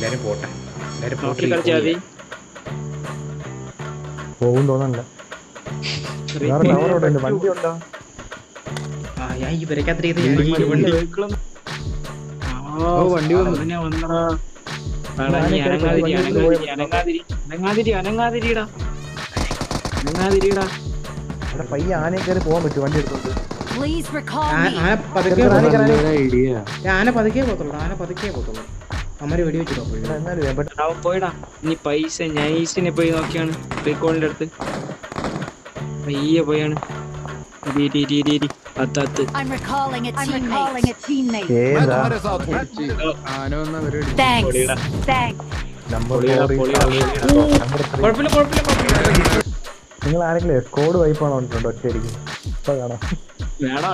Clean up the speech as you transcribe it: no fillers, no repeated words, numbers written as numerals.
എല്ലാരും പോട്ടെ. പോകും തോന്നല്ല. വണ്ടി ഉണ്ടോ? ഞാൻ ഈ വരയ്ക്കാത്ത പയ്യ ആനയെ കയറി പോകാൻ പറ്റും വണ്ടി എടുത്തോണ്ട്. ആന പതുക്കേ പോത്തുള്ളൂ. അമ്മര് വെടി വെച്ചിട്ടോ പോയിടാ. നീ പൈസ നൈസിനെ പോയി നോക്കിയാണ് റീകോളിന്റെ അടുത്ത് പയ്യെ പോയാണ്. നിങ്ങൾ ആരെങ്കിലും എസ്കോഡ് വൈപ്പാണോ വന്നിട്ടുണ്ടോ ഒറ്റയടിക്ക്? ഇപ്പൊ കാണാം. വേണോ